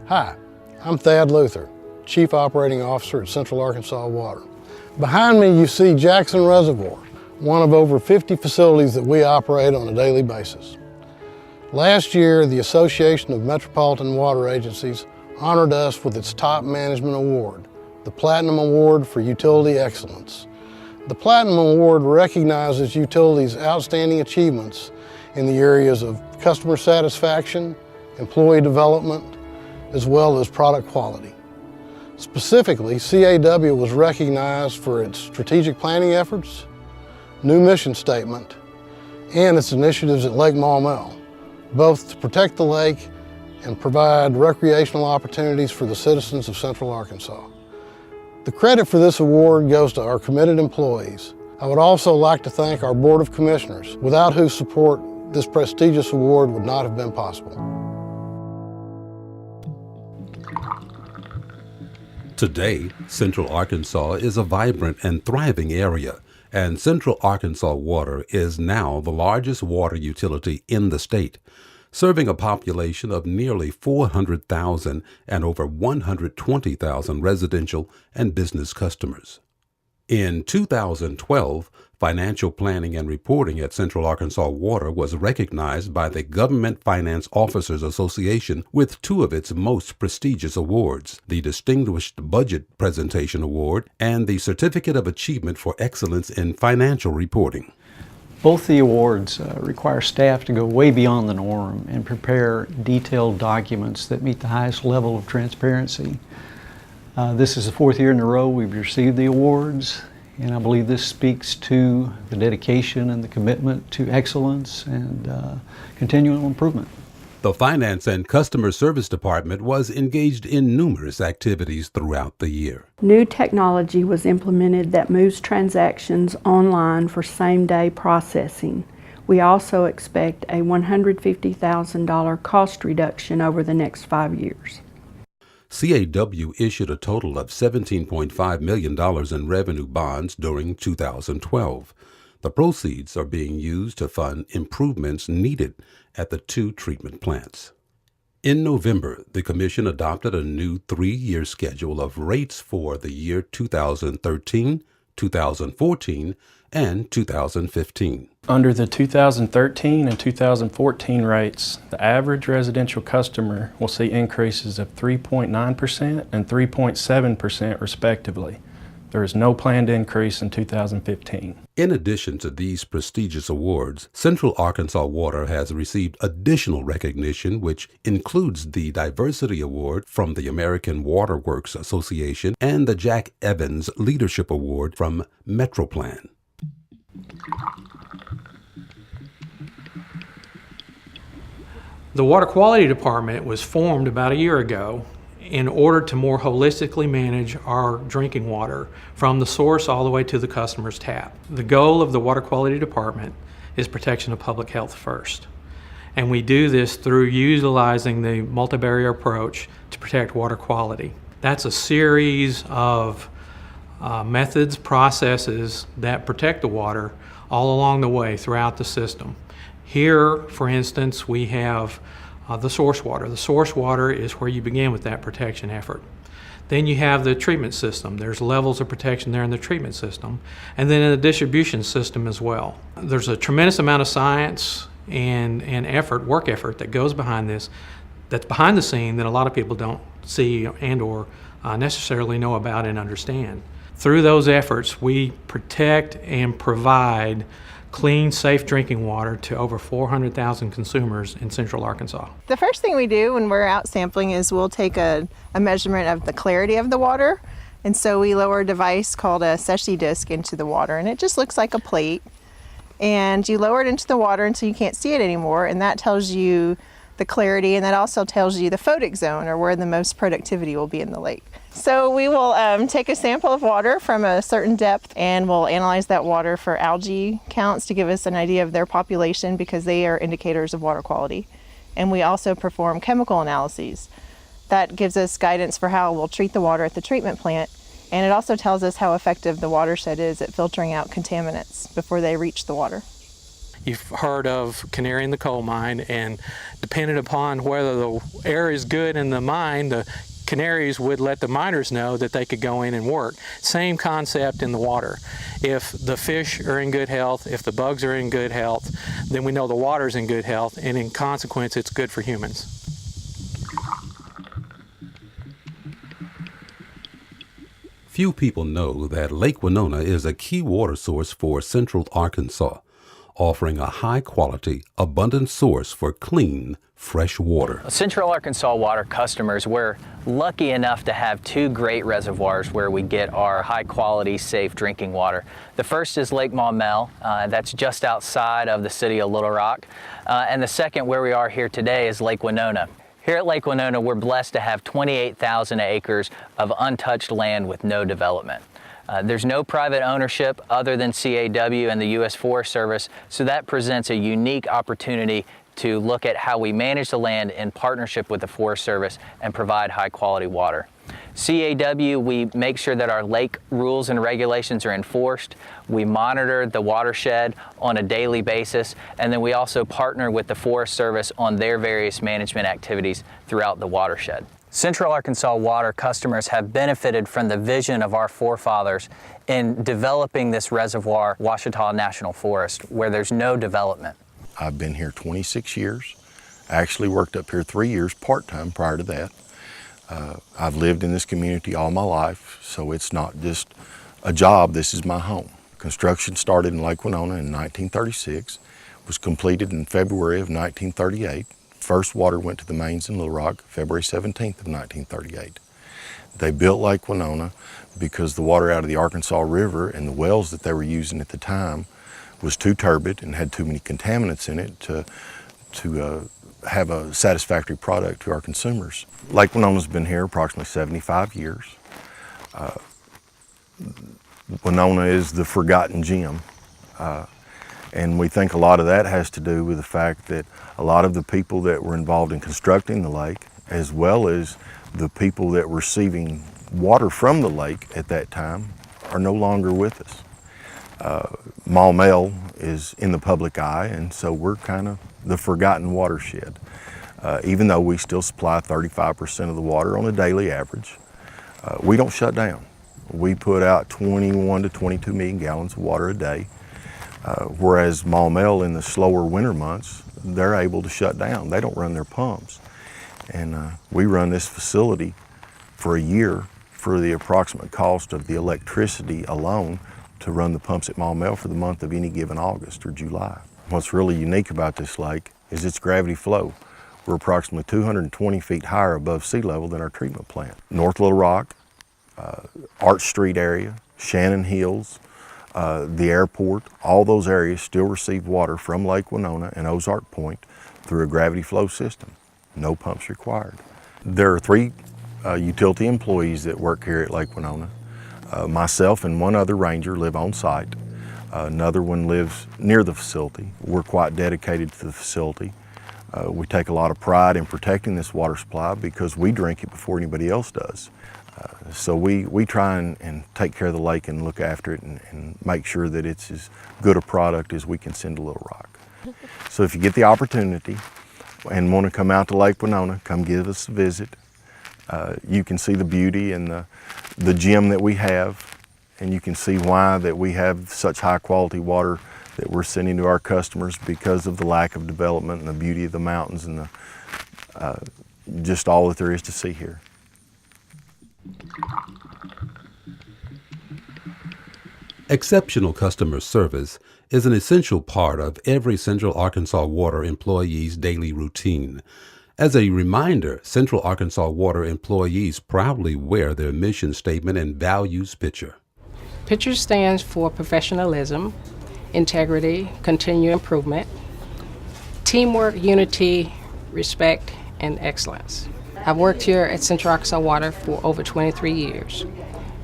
Hi, I'm Thad Luther, Chief Operating Officer at Central Arkansas Water. Behind me you see Jackson Reservoir, one of over 50 facilities that we operate on a daily basis. Last year, the Association of Metropolitan Water Agencies honored us with its top management award, the Platinum Award for Utility Excellence. The Platinum Award recognizes utilities' outstanding achievements in the areas of customer satisfaction, employee development, as well as product quality. Specifically, CAW was recognized for its strategic planning efforts, new mission statement, and its initiatives at Lake Maumelle, both to protect the lake and provide recreational opportunities for the citizens of Central Arkansas. The credit for this award goes to our committed employees. I would also like to thank our Board of Commissioners, without whose support this prestigious award would not have been possible. Today, Central Arkansas is a vibrant and thriving area, and Central Arkansas Water is now the largest water utility in the state, serving a population of nearly 400,000 and over 120,000 residential and business customers. In 2012, financial planning and reporting at Central Arkansas Water was recognized by the Government Finance Officers Association with two of its most prestigious awards, the Distinguished Budget Presentation Award and the Certificate of Achievement for Excellence in Financial Reporting. Both the awards require staff to go way beyond the norm and prepare detailed documents that meet the highest level of transparency. This is the fourth year in a row we've received the awards, and I believe this speaks to the dedication and the commitment to excellence and continual improvement. The Finance and Customer Service Department was engaged in numerous activities throughout the year. New technology was implemented that moves transactions online for same-day processing. We also expect a $150,000 cost reduction over the next 5 years. CAW issued a total of $17.5 million in revenue bonds during 2012. The proceeds are being used to fund improvements needed at the two treatment plants. In November, the Commission adopted a new 3-year schedule of rates for the year 2013, 2014, and 2015. Under the 2013 and 2014 rates, the average residential customer will see increases of 3.9% and 3.7% respectively. There is no planned increase in 2015. In addition to these prestigious awards, Central Arkansas Water has received additional recognition, which includes the Diversity Award from the American Water Works Association and the Jack Evans Leadership Award from Metroplan. The Water Quality Department was formed about a year ago in order to more holistically manage our drinking water from the source all the way to the customer's tap. The goal of the Water Quality Department is protection of public health first. And we do this through utilizing the multi-barrier approach to protect water quality. That's a series of methods, processes that protect the water all along the way throughout the system. Here, for instance, we have the source water. The source water is where you begin with that protection effort. Then you have the treatment system. There's levels of protection there in the treatment system, and then in the distribution system as well. There's a tremendous amount of science and effort, work effort that goes behind this, that's behind the scene that a lot of people don't see and or necessarily know about and understand. Through those efforts, we protect and provide clean, safe drinking water to over 400,000 consumers in Central Arkansas. The first thing we do when we're out sampling is we'll take a measurement of the clarity of the water. And so we lower a device called a Secchi disc into the water, and it just looks like a plate. And you lower it into the water until you can't see it anymore, and that tells you the clarity, and that also tells you the photic zone, or where the most productivity will be in the lake. So we will take a sample of water from a certain depth, and we'll analyze that water for algae counts to give us an idea of their population, because they are indicators of water quality. And we also perform chemical analyses. That gives us guidance for how we'll treat the water at the treatment plant, and it also tells us how effective the watershed is at filtering out contaminants before they reach the water. You've heard of canary in the coal mine, and depending upon whether the air is good in the mine, the canaries would let the miners know that they could go in and work. Same concept in the water. If the fish are in good health, if the bugs are in good health, then we know the water's in good health, and in consequence, it's good for humans. Few people know that Lake Winona is a key water source for central Arkansas, offering a high-quality, abundant source for clean, fresh water. Central Arkansas water customers, we're lucky enough to have two great reservoirs where we get our high-quality, safe drinking water. The first is Lake Maumelle, that's just outside of the city of Little Rock, and the second, where we are here today, is Lake Winona. Here at Lake Winona, we're blessed to have 28,000 acres of untouched land with no development. There's no private ownership other than CAW and the U.S. Forest Service, so that presents a unique opportunity to look at how we manage the land in partnership with the Forest Service and provide high quality water. CAW, we make sure that our lake rules and regulations are enforced. We monitor the watershed on a daily basis, and then we also partner with the Forest Service on their various management activities throughout the watershed. Central Arkansas water customers have benefited from the vision of our forefathers in developing this reservoir, Ouachita National Forest, where there's no development. I've been here 26 years. I actually worked up here 3 years part-time prior to that. I've lived in this community all my life, so it's not just a job, this is my home. Construction started in Lake Winona in 1936, was completed in February of 1938. First water went to the mains in Little Rock, February 17th of 1938. They built Lake Winona because the water out of the Arkansas River and the wells that they were using at the time was too turbid and had too many contaminants in it to have a satisfactory product to our consumers. Lake Winona's been here approximately 75 years. Winona is the forgotten gem. And we think a lot of that has to do with the fact that a lot of the people that were involved in constructing the lake, as well as the people that were receiving water from the lake at that time, are no longer with us. Maumelle is in the public eye, and so we're kind of the forgotten watershed. Even though we still supply 35% of the water on a daily average, we don't shut down. We put out 21 to 22 million gallons of water a day, whereas Maumelle in the slower winter months, they're able to shut down. They don't run their pumps. And we run this facility for a year for the approximate cost of the electricity alone to run the pumps at Maumelle for the month of any given August or July. What's really unique about this lake is its gravity flow. We're approximately 220 feet higher above sea level than our treatment plant. North Little Rock, Arch Street area, Shannon Hills, the airport, all those areas still receive water from Lake Winona and Ozark Point through a gravity flow system. No pumps required. There are 3 utility employees that work here at Lake Winona. Myself and one other ranger live on site. Another one lives near the facility. We're quite dedicated to the facility. We take a lot of pride in protecting this water supply because we drink it before anybody else does. So we try and take care of the lake and look after it and make sure that it's as good a product as we can send to Little Rock. So if you get the opportunity and want to come out to Lake Winona, come give us a visit. You can see the beauty and the gem that we have, and you can see why that we have such high quality water that we're sending to our customers because of the lack of development and the beauty of the mountains and just all that there is to see here. Exceptional customer service is an essential part of every Central Arkansas Water employee's daily routine. As a reminder, Central Arkansas Water employees proudly wear their mission statement and values picture. Picture stands for professionalism, integrity, continued improvement, teamwork, unity, respect, and excellence. I've worked here at Central Arkansas Water for over 23 years,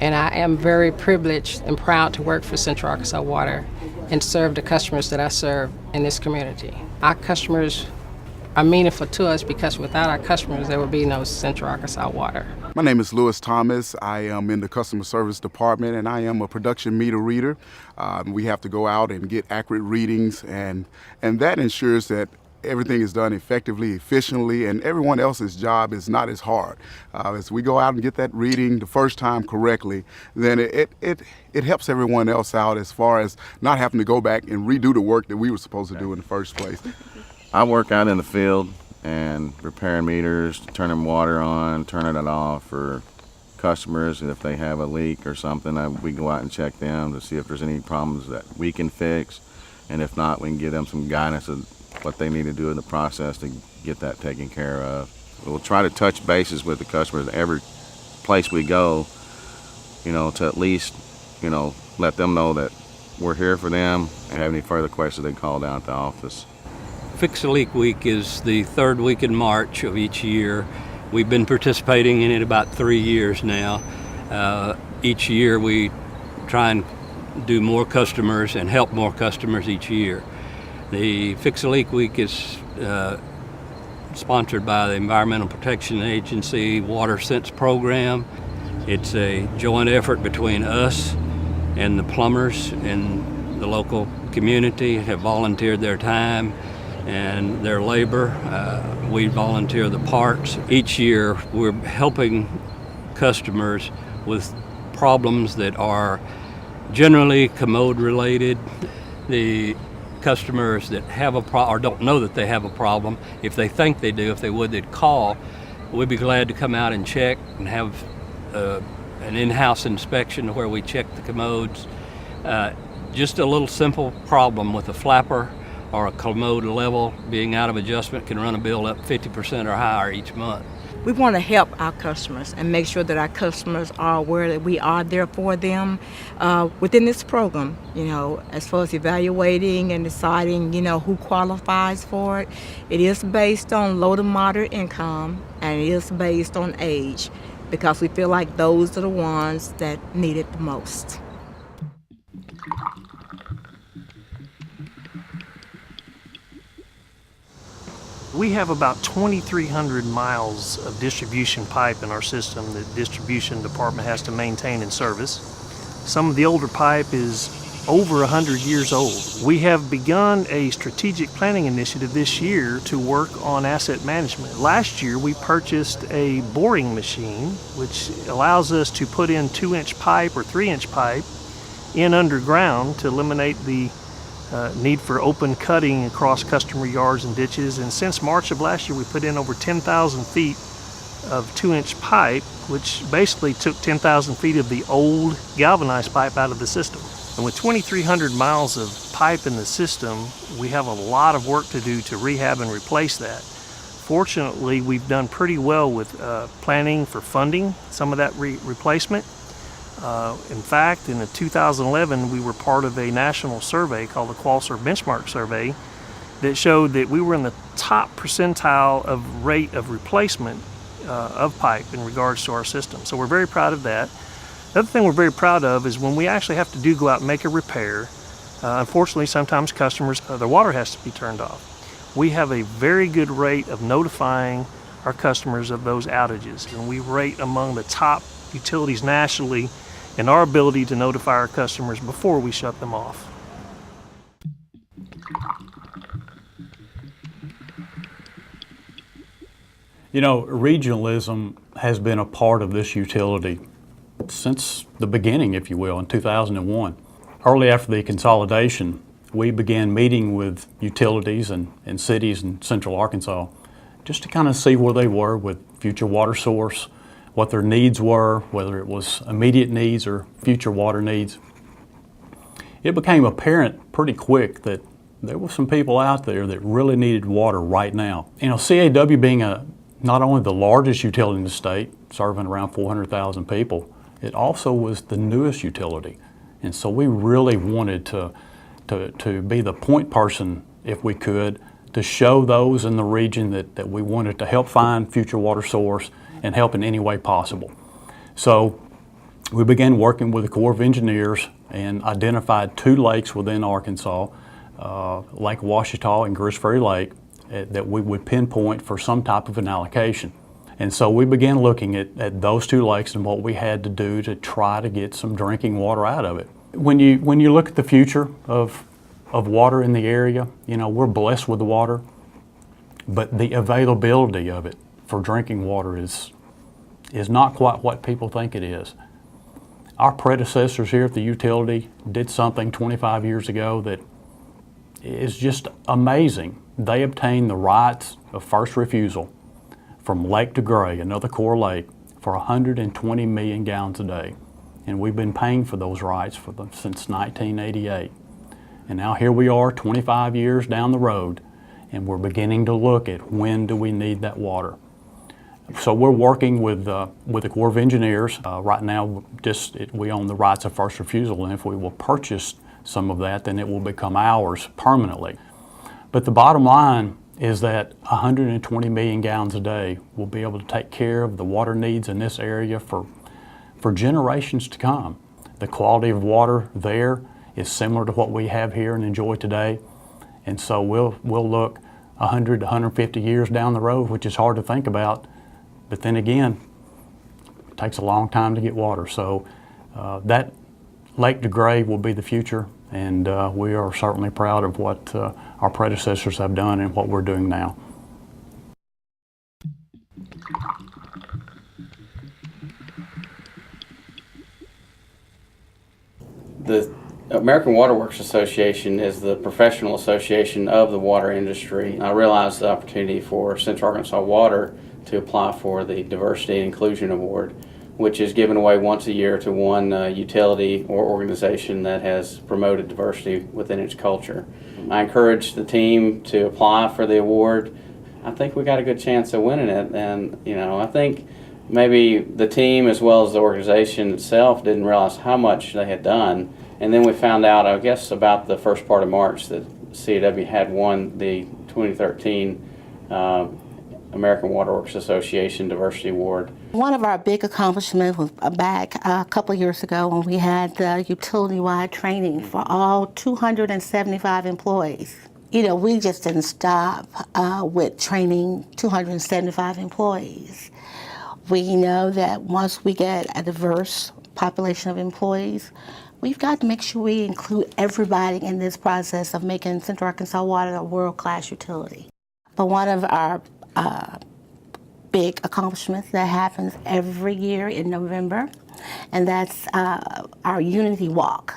and I am very privileged and proud to work for Central Arkansas Water and serve the customers that I serve in this community. Our customers are meaningful to us because without our customers, there would be no Central Arkansas Water. My name is Louis Thomas. I am in the customer service department, and I am a production meter reader. We have to go out and get accurate readings, and that ensures that everything is done effectively, efficiently, and everyone else's job is not as hard. As we go out and get that reading the first time correctly, then it helps everyone else out as far as not having to go back and redo the work that we were supposed to do in the first place. I work out in the field and repairing meters, turning water on, turning it off for customers. If they have a leak or something, we go out and check them to see if there's any problems that we can fix, and if not, we can give them some guidance of what they need to do in the process to get that taken care of. We'll try to touch bases with the customers every place we go, to at least, let them know that we're here for them, and have any further questions, they call down at the office. Fix a Leak Week is the third week in March of each year. We've been participating in it about 3 years now. Each year we try and do more customers and help more customers each year. The Fix a Leak Week is sponsored by the Environmental Protection Agency Water Sense program. It's a joint effort between us and the plumbers in the local community have volunteered their time and their labor. We volunteer the parts. Each year we're helping customers with problems that are generally commode related. The customers that have a problem or don't know that they have a problem, if they think they do, if they would, they'd call. We'd be glad to come out and check and have an in-house inspection where we check the commodes. Just a little simple problem with a flapper or a commode level being out of adjustment can run a bill up 50% or higher each month. We want to help our customers and make sure that our customers are aware that we are there for them. Within this program, as far as evaluating and deciding, who qualifies for it, it is based on low to moderate income and it is based on age because we feel like those are the ones that need it the most. We have about 2,300 miles of distribution pipe in our system that the distribution department has to maintain and service. Some of the older pipe is over 100 years old. We have begun a strategic planning initiative this year to work on asset management. Last year we purchased a boring machine which allows us to put in 2-inch pipe or 3-inch pipe in underground to eliminate the need for open cutting across customer yards and ditches. And since March of last year, we put in over 10,000 feet of 2-inch pipe, which basically took 10,000 feet of the old galvanized pipe out of the system. And with 2,300 miles of pipe in the system, we have a lot of work to do to rehab and replace that. Fortunately, we've done pretty well with planning for funding some of that replacement. In fact, in 2011, we were part of a national survey called the Qualser Benchmark Survey that showed that we were in the top percentile of rate of replacement of pipe in regards to our system. So we're very proud of that. The other thing we're very proud of is when we actually have to go out and make a repair, unfortunately sometimes customers, their water has to be turned off. We have a very good rate of notifying our customers of those outages, and we rate among the top utilities nationally in our ability to notify our customers before we shut them off. Regionalism has been a part of this utility since the beginning, if you will, in 2001. Early after the consolidation, we began meeting with utilities and cities in Central Arkansas just to kind of see where they were with future water source, what their needs were, whether it was immediate needs or future water needs. It became apparent pretty quick that there were some people out there that really needed water right now. CAW being not only the largest utility in the state, serving around 400,000 people, it also was the newest utility. And so we really wanted to be the point person, if we could, to show those in the region that we wanted to help find future water source and help in any way possible. So we began working with the Corps of Engineers and identified 2 lakes within Arkansas, Lake Ouachita and Greers Ferry Lake, that we would pinpoint for some type of an allocation. And so we began looking at those two lakes and what we had to do to try to get some drinking water out of it. When you look at the future of water in the area, you know, we're blessed with the water, but the availability of it for drinking water is not quite what people think it is. Our predecessors here at the utility did something 25 years ago that is just amazing. They obtained the rights of first refusal from Lake to Gray, another core lake, for 120 million gallons a day. And we've been paying for those rights since 1988. And now here we are 25 years down the road, and we're beginning to look at when do we need that water. So we're working with the Corps of Engineers. Right now, we own the rights of first refusal, and if we will purchase some of that, then it will become ours permanently. But the bottom line is that 120 million gallons a day will be able to take care of the water needs in this area for generations to come. The quality of water there is similar to what we have here and enjoy today. And so we'll look 100 to 150 years down the road, which is hard to think about. But then again, it takes a long time to get water. So that Lake to Gray will be the future, and we are certainly proud of what our predecessors have done and what we're doing now. The American Water Works Association is the professional association of the water industry. I realized the opportunity for Central Arkansas Water to apply for the Diversity and Inclusion Award, which is given away once a year to one utility or organization that has promoted diversity within its culture. I encourage the team to apply for the award. I think we got a good chance of winning it, and you know, I think maybe the team as well as the organization itself didn't realize how much they had done. And then we found out, I guess, about the first part of March that CAW had won the 2013 American Water Works Association Diversity Award. One of our big accomplishments was back a couple years ago when we had the utility-wide training for all 275 employees. You know, we just didn't stop with training 275 employees. We know that once we get a diverse population of employees, we've got to make sure we include everybody in this process of making Central Arkansas Water a world-class utility. But one of our big accomplishments that happens every year in November, and that's our Unity Walk.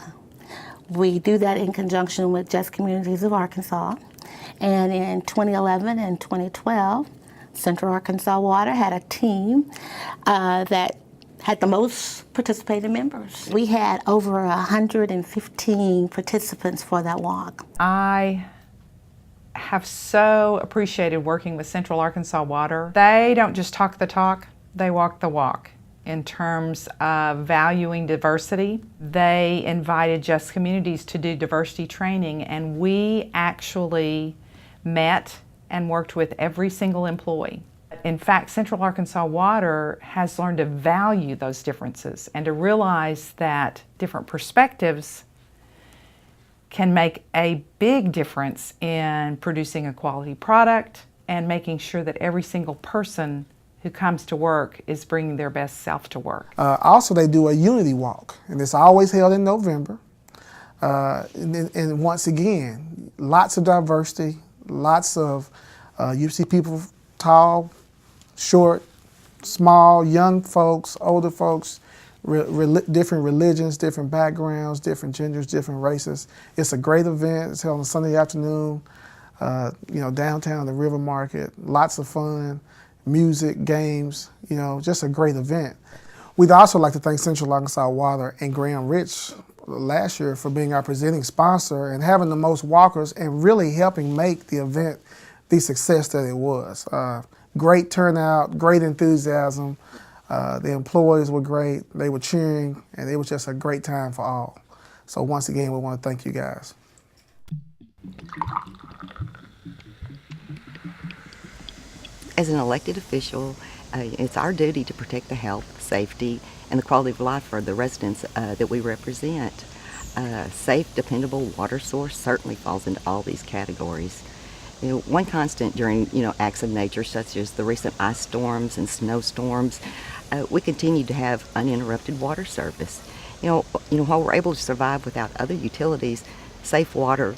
We do that in conjunction with Just Communities of Arkansas. And in 2011 and 2012, Central Arkansas Water had a team that had the most participating members. We had over 115 participants for that walk. I have so appreciated working with Central Arkansas Water. They don't just talk the talk, they walk the walk in terms of valuing diversity. They invited Just Communities to do diversity training, and we actually met and worked with every single employee. In fact, Central Arkansas Water has learned to value those differences and to realize that different perspectives can make a big difference in producing a quality product and making sure that every single person who comes to work is bringing their best self to work. Also, they do a Unity Walk, and it's always held in November. And once again, lots of diversity, lots of, you see people tall, short, small, young folks, older folks, different religions, different backgrounds, different genders, different races. It's a great event. It's held on Sunday afternoon, downtown the River Market. Lots of fun, music, games, just a great event. We'd also like to thank Central Arkansas Water and Graham Rich last year for being our presenting sponsor and having the most walkers and really helping make the event the success that it was. Great turnout, great enthusiasm. The employees were great, they were cheering, and it was just a great time for all. So once again, we want to thank you guys. As an elected official, it's our duty to protect the health, safety, and the quality of life for the residents that we represent. Safe, dependable water source certainly falls into all these categories. One constant during, acts of nature, such as the recent ice storms and snowstorms, we continue to have uninterrupted water service. While we're able to survive without other utilities, safe water,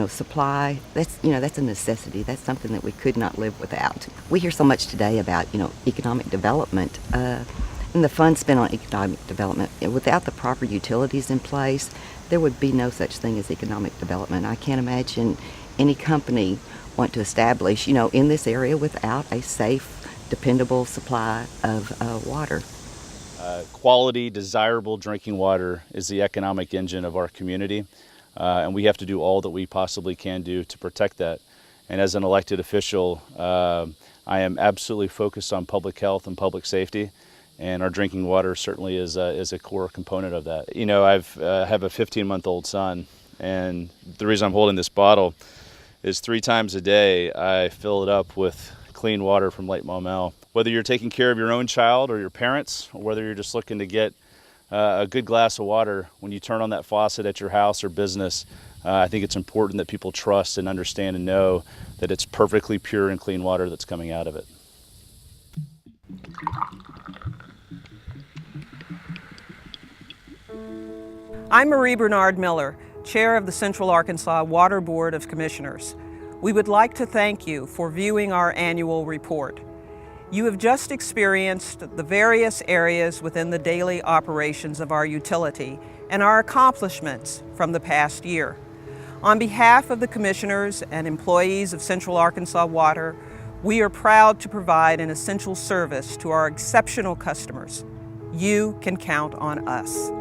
supply, that's a necessity. That's something that we could not live without. We hear so much today about, economic development, and the funds spent on economic development. Without the proper utilities in place, there would be no such thing as economic development. I can't imagine any company want to establish, in this area without a safe, dependable supply of water. Quality, desirable drinking water is the economic engine of our community, and we have to do all that we possibly can do to protect that. And as an elected official, I am absolutely focused on public health and public safety, and our drinking water certainly is a core component of that. I have a 15-month-old son, and the reason I'm holding this bottle is 3 times a day I fill it up with clean water from Lake Maumelle. Whether you're taking care of your own child or your parents, or whether you're just looking to get a good glass of water, when you turn on that faucet at your house or business, I think it's important that people trust and understand and know that it's perfectly pure and clean water that's coming out of it. I'm Marie Bernard Miller, Chair of the Central Arkansas Water Board of Commissioners. We would like to thank you for viewing our annual report. You have just experienced the various areas within the daily operations of our utility and our accomplishments from the past year. On behalf of the Commissioners and employees of Central Arkansas Water, we are proud to provide an essential service to our exceptional customers. You can count on us.